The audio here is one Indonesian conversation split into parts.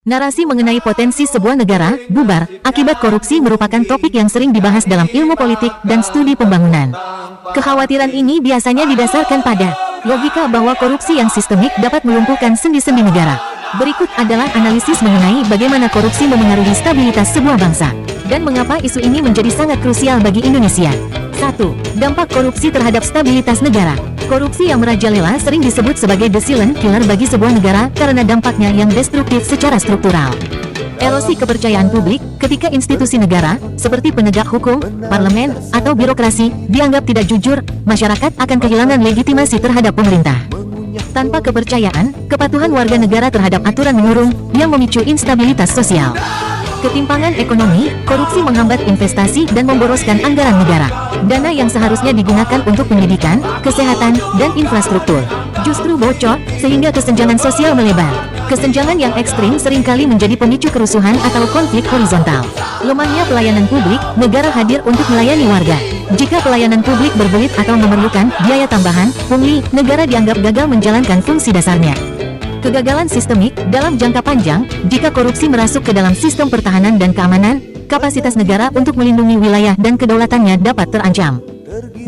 Narasi mengenai potensi sebuah negara bubar akibat korupsi merupakan topik yang sering dibahas dalam ilmu politik dan studi pembangunan. Kekhawatiran ini biasanya didasarkan pada logika bahwa korupsi yang sistemik dapat melumpuhkan sendi-sendi negara. Berikut adalah analisis mengenai bagaimana korupsi memengaruhi stabilitas sebuah bangsa dan mengapa isu ini menjadi sangat krusial bagi Indonesia. 1. Dampak korupsi terhadap stabilitas negara. Korupsi yang merajalela sering disebut sebagai the silent killer bagi sebuah negara karena dampaknya yang destruktif secara struktural. Erosi kepercayaan publik ketika institusi negara, seperti penegak hukum, parlemen, atau birokrasi, dianggap tidak jujur, masyarakat akan kehilangan legitimasi terhadap pemerintah. Tanpa kepercayaan, kepatuhan warga negara terhadap aturan menurun, yang memicu instabilitas sosial. Ketimpangan ekonomi, korupsi menghambat investasi dan memboroskan anggaran negara. Dana yang seharusnya digunakan untuk pendidikan, kesehatan, dan infrastruktur justru bocor, sehingga kesenjangan sosial melebar. Kesenjangan yang ekstrim seringkali menjadi pemicu kerusuhan atau konflik horizontal. Lemahnya pelayanan publik, negara hadir untuk melayani warga. Jika pelayanan publik berbelit atau memerlukan biaya tambahan, pungli, negara dianggap gagal menjalankan fungsi dasarnya. Kegagalan sistemik, dalam jangka panjang, jika korupsi merasuk ke dalam sistem pertahanan dan keamanan, kapasitas negara untuk melindungi wilayah dan kedaulatannya dapat terancam.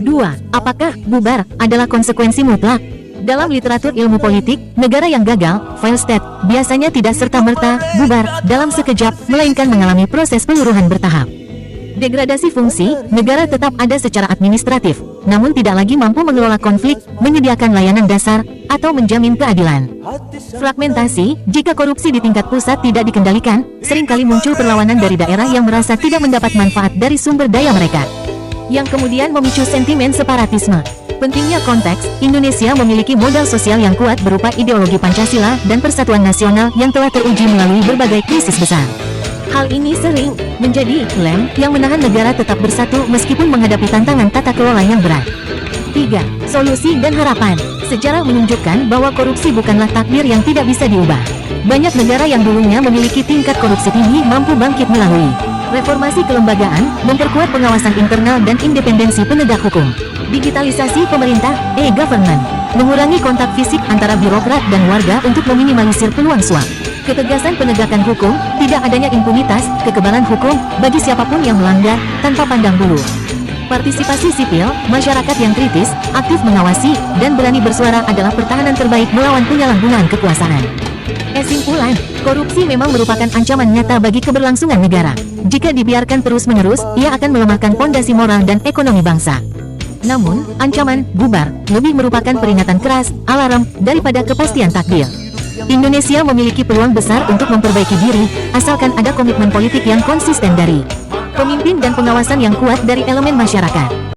2. Apakah bubar adalah konsekuensi mutlak? Dalam literatur ilmu politik, negara yang gagal, failed state, biasanya tidak serta-merta bubar dalam sekejap, melainkan mengalami proses peluruhan bertahap. Degradasi fungsi, negara tetap ada secara administratif, namun tidak lagi mampu mengelola konflik, menyediakan layanan dasar, atau menjamin keadilan. Fragmentasi, jika korupsi di tingkat pusat tidak dikendalikan, seringkali muncul perlawanan dari daerah yang merasa tidak mendapat manfaat dari sumber daya mereka, yang kemudian memicu sentimen separatisme. Pentingnya konteks, Indonesia memiliki modal sosial yang kuat berupa ideologi Pancasila dan persatuan nasional yang telah teruji melalui berbagai krisis besar. Hal ini sering menjadi lem yang menahan negara tetap bersatu meskipun menghadapi tantangan tata kelola yang berat. 3. Solusi dan harapan. Sejarah menunjukkan bahwa korupsi bukanlah takdir yang tidak bisa diubah. Banyak negara yang dulunya memiliki tingkat korupsi tinggi mampu bangkit melalui reformasi kelembagaan, memperkuat pengawasan internal dan independensi penegak hukum, digitalisasi pemerintah, e-government, mengurangi kontak fisik antara birokrat dan warga untuk meminimalisir peluang suap, ketegasan penegakan hukum, tidak adanya impunitas, kekebalan hukum bagi siapapun yang melanggar, tanpa pandang bulu. Partisipasi sipil, masyarakat yang kritis, aktif mengawasi, dan berani bersuara adalah pertahanan terbaik melawan penyalahgunaan kekuasaan. Kesimpulan, korupsi memang merupakan ancaman nyata bagi keberlangsungan negara. Jika dibiarkan terus-menerus, ia akan melemahkan fondasi moral dan ekonomi bangsa. Namun, ancaman bubar lebih merupakan peringatan keras, alarm, daripada kepastian takdir. Indonesia memiliki peluang besar untuk memperbaiki diri, asalkan ada komitmen politik yang konsisten dari pemimpin dan pengawasan yang kuat dari elemen masyarakat.